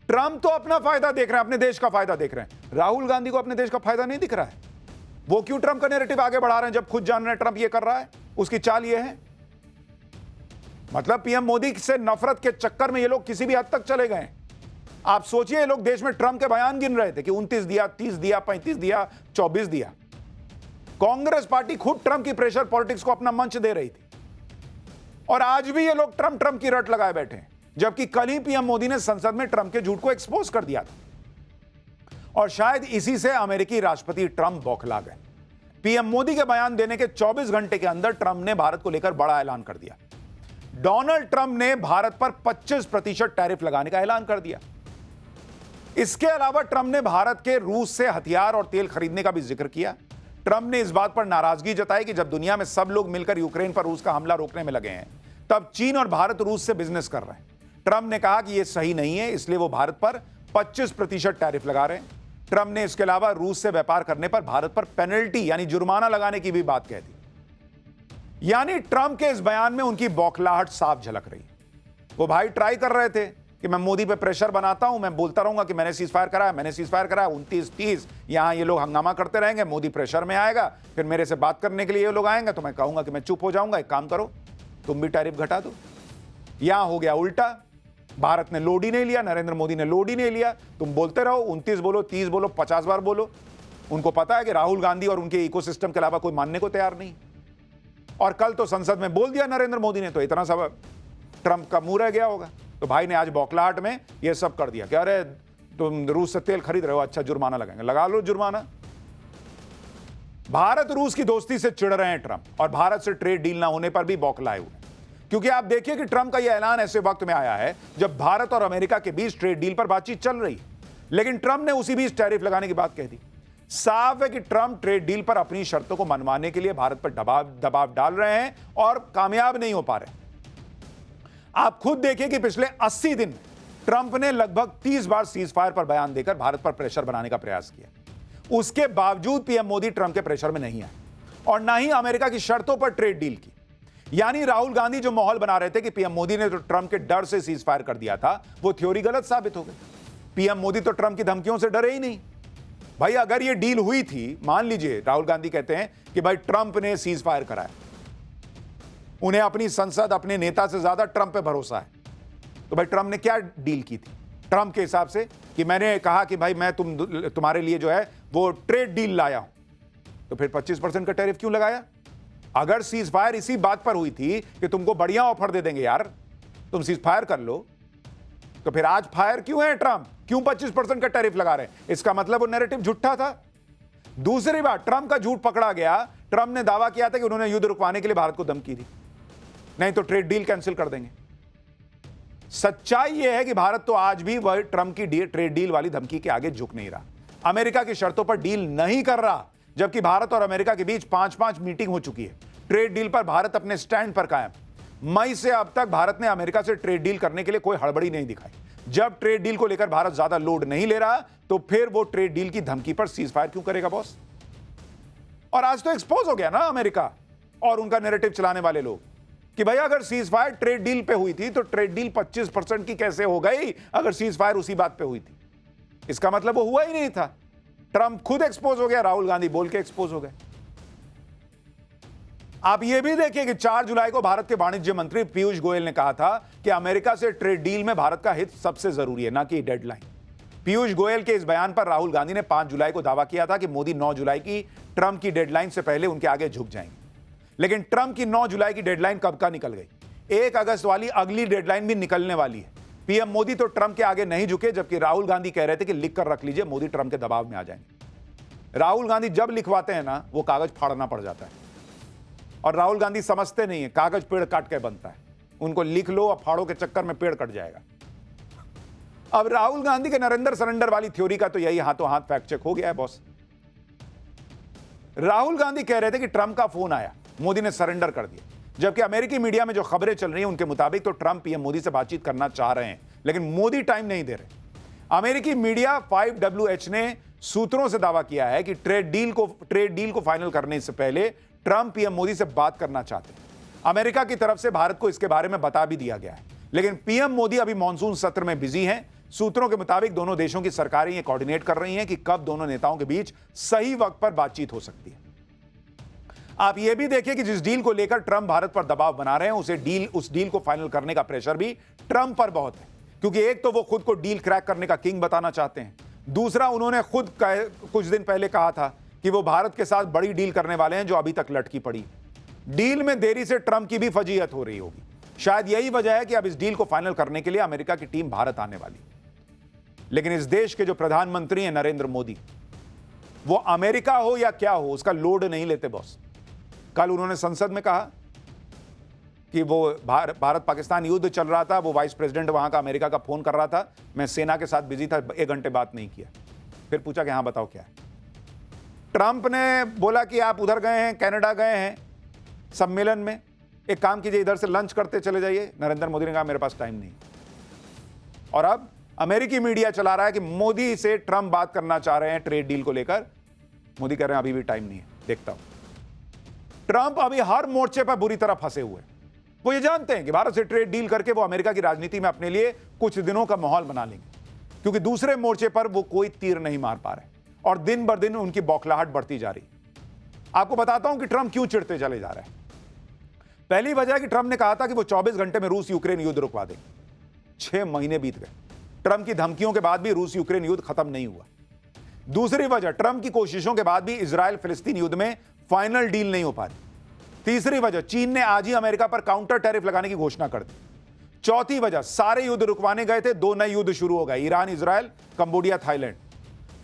Trump तो अपना फायदा देख रहे हैं, अपने देश का फायदा देख रहे हैं। राहुल गांधी को अपने देश का फायदा नहीं दिख रहा है। वो क्यों ट्रंप का नैरेटिव आगे बढ़ा रहे हैं जब खुद जान रहे हैं ट्रंप ये कर रहा है? उसकी चाल ये है, मतलब पीएम मोदी से नफरत के चक्कर में ये लोग किसी भी हद तक चले गए। आप सोचिए, ये लोग देश में ट्रंप के बयान गिन रहे थे कि 29 दिया, 30 दिया, 35 दिया, 24 दिया। कांग्रेस पार्टी खुद ट्रंप की प्रेशर पॉलिटिक्स को अपना मंच दे रही थी, और आज भी ये लोग ट्रंप की रट लगाए बैठे हैं, जबकि कल ही पीएम मोदी ने संसद में ट्रंप के झूठ को एक्सपोज कर दिया था। और शायद इसी से अमेरिकी राष्ट्रपति ट्रंप बौखला गए। पीएम मोदी के बयान देने के 24 घंटे के अंदर ट्रंप ने भारत को लेकर बड़ा ऐलान कर दिया। डोनाल्ड ट्रंप ने भारत पर 25% टैरिफ लगाने का ऐलान कर दिया। इसके अलावा ट्रंप ने भारत के रूस से हथियार और तेल खरीदने का भी जिक्र किया। ट्रंप ने इस बात पर नाराजगी जताई कि जब दुनिया में सब लोग मिलकर यूक्रेन पर रूस का हमला रोकने में लगे हैं, तब चीन और भारत रूस से बिजनेस कर रहे हैं। ट्रंप ने कहा कि यह सही नहीं है, इसलिए वो भारत पर 25% टैरिफ लगा रहे हैं। ट्रंप ने इसके अलावा रूस से व्यापार करने पर भारत पर पेनल्टी यानी जुर्माना लगाने की भी बात कह दी। यानी ट्रंप के इस बयान में उनकी बौखलाहट साफ झलक रही। वो भाई ट्राई कर रहे थे कि मैं मोदी पे प्रेशर बनाता हूं, मैं बोलता रहूंगा कि मैंने सीजफायर कराया, मैंने सीजफायर कराया, 29-30 यहां ये लोग हंगामा करते रहेंगे, मोदी प्रेशर में आएगा, फिर मेरे से बात करने के लिए ये लोग आएंगे तो मैं कहूंगा कि मैं चुप हो जाऊंगा। एक काम करो, तुम भी टैरिफ घटा दो। यहां हो गया उल्टा, भारत ने लोड ही नहीं लिया, नरेंद्र मोदी ने लोड ही नहीं लिया। तुम बोलते रहो, 29 बोलो, 30 बोलो, 50 बार बोलो। उनको पता है कि राहुल गांधी और उनके इकोसिस्टम के अलावा कोई मानने को तैयार नहीं। और कल तो संसद में बोल दिया नरेंद्र मोदी ने, तो इतना सब ट्रंप का मुंह रह गया होगा। तो भाई ने आज बौखलाहट में ये सब कर दिया कि अरे तुम रूस से तेल खरीद रहे हो, अच्छा जुर्माना लगाएंगे, लगा लो जुर्माना। भारत रूस की दोस्ती से चिढ़ रहे हैं ट्रंप, और भारत से ट्रेड डील ना होने पर भी बौखलाए हुए। क्योंकि आप देखिए कि ट्रंप का यह ऐलान ऐसे वक्त में आया है जब भारत और अमेरिका के बीच ट्रेड डील पर बातचीत चल रही है, लेकिन ट्रंप ने उसी बीच टैरिफ लगाने की बात कह दी। साफ है कि ट्रंप ट्रेड डील पर अपनी शर्तों को मनवाने के लिए भारत पर दबाव डाल रहे हैं और कामयाब नहीं हो पा रहे। आप खुद देखिए कि पिछले 80 दिन ट्रंप ने लगभग 30 बार सीजफायर पर बयान देकर भारत पर प्रेशर बनाने का प्रयास किया। उसके बावजूद पीएम मोदी ट्रंप के प्रेशर में नहीं आए, और ना ही अमेरिका की शर्तों पर ट्रेड डील की। यानी राहुल गांधी जो माहौल बना रहे थे कि पीएम मोदी ने तो ट्रंप के डर से सीजफायर कर दिया था, वो थ्योरी गलत साबित हो गई। पीएम मोदी तो ट्रंप की धमकियों से डरे ही नहीं। भाई अगर ये डील हुई थी, मान लीजिए राहुल गांधी कहते हैं कि भाई ट्रंप ने सीजफायर कराया, उन्हें अपनी संसद, अपने नेता से ज्यादा ट्रंप पे भरोसा है, तो भाई ट्रंप ने क्या डील की थी ट्रंप के हिसाब से? कि मैंने कहा कि भाई मैं तुम्हारे लिए जो है वो ट्रेड डील लाया हूं, तो फिर 25% का टैरिफ क्यों लगाया? अगर सीजफायर इसी बात पर हुई थी कि तुमको बढ़िया ऑफर दे देंगे यार, तुम सीजफायर कर लो, तो फिर आज फायर क्यों है ट्रंप? क्यों 25% का टैरिफ लगा रहे हैं? इसका मतलब वो नैरेटिव झूठा था। दूसरी बात, ट्रंप का झूठ पकड़ा गया। ट्रंप ने दावा किया था कि उन्होंने युद्ध रुकवाने के लिए भारत को धमकी दी, नहीं तो ट्रेड डील कैंसिल कर देंगे। सच्चाई यह है कि भारत तो आज भी वह ट्रंप की ट्रेड डील वाली धमकी के आगे झुक नहीं रहा, अमेरिका की शर्तों पर डील नहीं कर रहा, जबकि भारत और अमेरिका के बीच 5-5 मीटिंग हो चुकी है। ट्रेड डील पर भारत अपने स्टैंड पर कायम। मई से अब तक भारत ने अमेरिका से ट्रेड डील करने के लिए कोई हड़बड़ी नहीं दिखाई। जब ट्रेड डील को लेकर भारत ज्यादा लोड नहीं ले रहा, तो फिर वो ट्रेड डील की धमकी पर सीजफायर क्यों करेगा बॉस? और आज तो एक्सपोज हो गया ना अमेरिका और उनका नैरेटिव चलाने वाले लोग कि भाई अगर सीजफायर ट्रेड डील पे हुई थी तो ट्रेड डील 25% की कैसे हो गई अगर सीजफायर उसी बात पे हुई थी? इसका मतलब वो हुआ ही नहीं था। ट्रंप खुद एक्सपोज हो गया, राहुल गांधी बोल के एक्सपोज हो गए। आप यह भी देखिए कि 4 जुलाई को भारत के वाणिज्य मंत्री पीयूष गोयल ने कहा था कि अमेरिका से ट्रेड डील में भारत का हित सबसे जरूरी है, ना कि डेडलाइन। पीयूष गोयल के इस बयान पर राहुल गांधी ने 5 जुलाई को दावा किया था कि मोदी 9 जुलाई की ट्रंप की डेडलाइन से पहले उनके आगे झुक जाएंगे। लेकिन ट्रंप की 9 जुलाई की डेडलाइन कब का निकल गई? 1 अगस्त वाली अगली डेडलाइन भी निकलने वाली है। पीएम मोदी तो ट्रंप के आगे नहीं झुके, जबकि राहुल गांधी कह रहे थे कि लिख कर रख लीजिए, मोदी ट्रंप के दबाव में आ जाएंगे। राहुल गांधी जब लिखवाते हैं ना, वो कागज फाड़ना पड़ जाता है, और राहुल गांधी समझते नहीं है कागज पेड़ काट के बनता है। उनको लिख लो और फाड़ो के चक्कर में पेड़ कट जाएगा। अब राहुल गांधी के नरेंद्र सरेंडर वाली थ्योरी का तो यही हाथों हाथ फैक्ट चेक हो गया है बॉस। राहुल गांधी कह रहे थे कि ट्रंप का फोन आया, मोदी ने सरेंडर कर दिया, जबकि अमेरिकी मीडिया में जो खबरें चल रही हैं उनके मुताबिक तो ट्रंप पीएम मोदी से बातचीत करना चाह रहे हैं, लेकिन मोदी टाइम नहीं दे रहे। अमेरिकी मीडिया 5WH ने सूत्रों से दावा किया है कि ट्रेड डील को फाइनल करने से पहले ट्रंप पीएम मोदी से बात करना चाहते हैं। अमेरिका की तरफ से भारत को इसके बारे में बता भी दिया गया है, लेकिन पीएम मोदी अभी मॉनसून सत्र में बिजी हैं। सूत्रों के मुताबिक दोनों देशों की सरकारें ये कोऑर्डिनेट कर रही हैं कि कब दोनों नेताओं के बीच सही वक्त पर बातचीत हो सकती है। आप यह भी देखिए कि जिस डील को लेकर ट्रंप भारत पर दबाव बना रहे हैं उस डील को फाइनल करने का प्रेशर भी ट्रंप पर बहुत है, क्योंकि एक तो वो खुद को डील क्रैक करने का किंग बताना चाहते हैं, दूसरा उन्होंने खुद कुछ दिन पहले कहा था कि वो भारत के साथ बड़ी डील करने वाले हैं जो अभी तक लटकी पड़ी। डील में देरी से ट्रंप की भी फजीहत हो रही होगी। शायद यही वजह है कि अब इस डील को फाइनल करने के लिए अमेरिका की टीम भारत आने वाली। लेकिन इस देश के जो प्रधानमंत्री हैं नरेंद्र मोदी, वो अमेरिका हो या क्या हो उसका लोड नहीं लेते बॉस। कल उन्होंने संसद में कहा कि वो भारत पाकिस्तान युद्ध चल रहा था, वो वाइस प्रेसिडेंट वहां का अमेरिका का फोन कर रहा था, मैं सेना के साथ बिजी था, 1 घंटे बात नहीं किया। फिर पूछा कि हाँ बताओ क्या है। ट्रंप ने बोला कि आप उधर गए हैं, कनाडा गए हैं सम्मेलन में, एक काम कीजिए इधर से लंच करते चले जाइए। नरेंद्र मोदी ने कहा मेरे पास टाइम नहीं। और अब अमेरिकी मीडिया चला रहा है कि मोदी से ट्रंप बात करना चाह रहे हैं ट्रेड डील को लेकर। मोदी कह रहे हैं अभी भी टाइम नहीं है, देखता हूं। ट्रंप अभी हर मोर्चे पर बुरी तरह फंसे हुए हैं। वो ये जानते हैं कि भारत से ट्रेड डील करके वो अमेरिका की राजनीति में अपने लिए कुछ दिनों का माहौल बना लेंगे, क्योंकि दूसरे मोर्चे पर वो कोई तीर नहीं मार पा रहे और दिन बर दिन उनकी बौखलाहट बढ़ती जा रही। आपको बताता हूं कि ट्रंप क्यों चिढ़ते चले जा रहे हैं। पहली वजह कि ट्रंप ने कहा था कि वो 24 घंटे में रूस यूक्रेन युद्ध रुकवा देंगे। 6 महीने बीत गए, ट्रंप की धमकियों के बाद भी रूस यूक्रेन युद्ध खत्म नहीं हुआ। दूसरी वजह, ट्रंप की कोशिशों के बाद भी इजराइल फिलिस्तीन युद्ध में फाइनल डील नहीं हो पा रही। तीसरी वजह, चीन ने आज ही अमेरिका पर काउंटर टैरिफ लगाने की घोषणा कर दी। चौथी वजह, सारे युद्ध रुकवाने गए थे, 2 नए युद्ध शुरू हो गए, ईरान इजराइल, कंबोडिया थाईलैंड।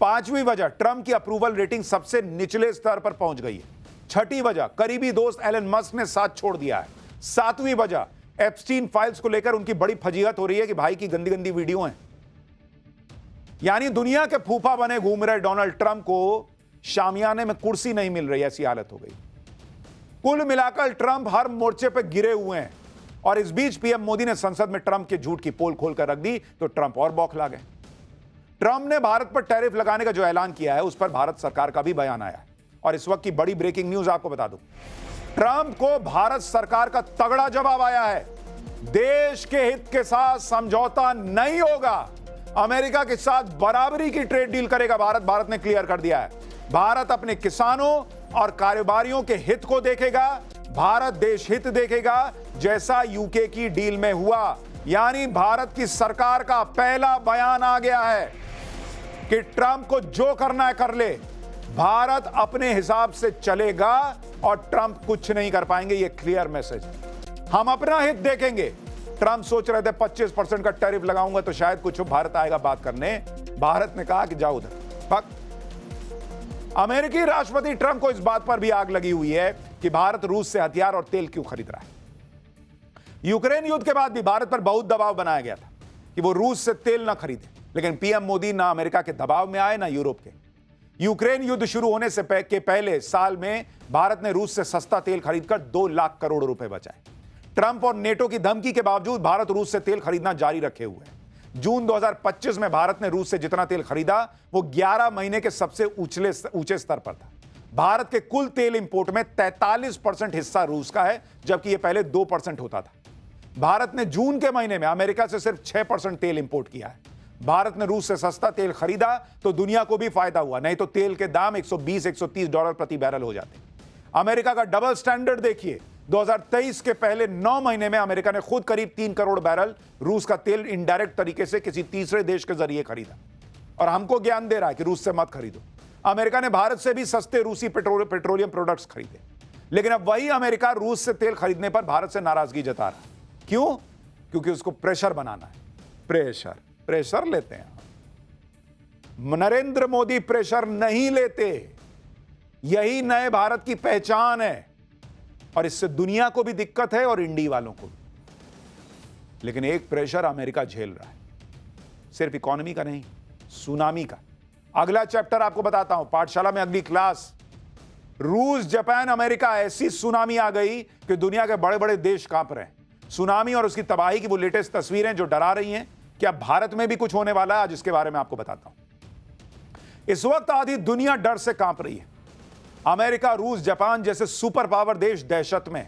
पांचवी वजह, ट्रंप की अप्रूवल रेटिंग सबसे निचले स्तर पर पहुंच गई है। छठी वजह, करीबी दोस्त एलन मस्क ने साथ छोड़ दिया है। सातवीं वजह, एप्स्टीन फाइल्स को लेकर उनकी बड़ी फजीहत हो रही है कि भाई की गंदी गंदी वीडियो हैं। यानी दुनिया के फूफा बने घूम रहे डोनाल्ड ट्रंप को शामियाने में कुर्सी नहीं मिल रही, ऐसी हालत हो गई। कुल मिलाकर ट्रंप हर मोर्चे पर गिरे हुए हैं। और इस बीच पीएम मोदी ने संसद में ट्रंप के झूठ की पोल खोलकर रख दी तो ट्रंप और बौखला गए। ट्रंप ने भारत पर टैरिफ लगाने का जो ऐलान किया है उस पर भारत सरकार का भी बयान आया है। और इस वक्त की बड़ी ब्रेकिंग न्यूज आपको बता दूं, ट्रंप को भारत सरकार का तगड़ा जवाब आया है। देश के हित के साथ समझौता नहीं होगा, अमेरिका के साथ बराबरी की ट्रेड डील करेगा भारत ने क्लियर कर दिया है। भारत अपने किसानों और कारोबारियों के हित को देखेगा, भारत देश हित देखेगा, जैसा यूके की डील में हुआ। यानी भारत की सरकार का पहला बयान आ गया है कि ट्रंप को जो करना है कर ले, भारत अपने हिसाब से चलेगा और ट्रंप कुछ नहीं कर पाएंगे। ये क्लियर मैसेज, हम अपना हित देखेंगे। ट्रंप सोच रहे थे 25% का टैरिफ लगाऊंगा तो शायद कुछ भारत आएगा बात करने। भारत ने कहा कि जाओ उधर। अमेरिकी राष्ट्रपति ट्रंप को इस बात पर भी आग लगी हुई है कि भारत रूस से हथियार और तेल क्यों खरीद रहा है। यूक्रेन युद्ध के बाद भी भारत पर बहुत दबाव बनाया गया था कि वो रूस से तेल ना खरीदे, लेकिन पीएम मोदी ना अमेरिका के दबाव में आए ना यूरोप के। यूक्रेन युद्ध शुरू होने से पहले साल में भारत ने रूस से सस्ता तेल खरीदकर 2 लाख करोड़ रुपए बचाए। ट्रंप और नेटो की धमकी के बावजूद भारत रूस से तेल खरीदना जारी रखे हुए है। जून 2025 में भारत ने रूस से जितना तेल खरीदा वो 11 महीने के सबसे ऊंचे स्तर पर था। भारत के कुल तेल इंपोर्ट में 43% हिस्सा रूस का है, जबकि यह पहले 2% होता था। भारत ने जून के महीने में अमेरिका से सिर्फ 6% तेल इंपोर्ट किया है। भारत ने रूस से सस्ता तेल खरीदा तो दुनिया को भी फायदा हुआ, नहीं तो तेल के दाम $120-130 प्रति बैरल हो जाते। अमेरिका का डबल स्टैंडर्ड देखिए, 2023 के पहले 9 महीने में अमेरिका ने खुद करीब 3 करोड़ बैरल रूस का तेल इनडायरेक्ट तरीके से किसी तीसरे देश के जरिए खरीदा और हमको ज्ञान दे रहा है कि रूस से मत खरीदो। अमेरिका ने भारत से भी सस्ते रूसी पेट्रोलियम प्रोडक्ट्स खरीदे, लेकिन अब वही अमेरिका रूस से तेल खरीदने पर भारत से नाराजगी जता रहा है। क्यों? क्योंकि उसको प्रेशर बनाना है। प्रेशर लेते हैं। नरेंद्र मोदी प्रेशर नहीं लेते, यही नए भारत की पहचान है और इससे दुनिया को भी दिक्कत है और इंडी वालों को भी। लेकिन एक प्रेशर अमेरिका झेल रहा है, सिर्फ इकोनॉमी का नहीं, सुनामी का। अगला चैप्टर आपको बताता हूं, पाठशाला में अगली क्लास। रूस, जापान, अमेरिका, ऐसी सुनामी आ गई कि दुनिया के बड़े बड़े देश कांप रहे हैं। सुनामी और उसकी तबाही की वो लेटेस्ट तस्वीरें जो डरा रही हैं कि अब भारत में भी कुछ होने वाला है, आज इसके बारे में आपको बताता हूं। इस वक्त आधी दुनिया डर से कांप रही है। अमेरिका, रूस, जापान जैसे सुपर पावर देश दहशत में।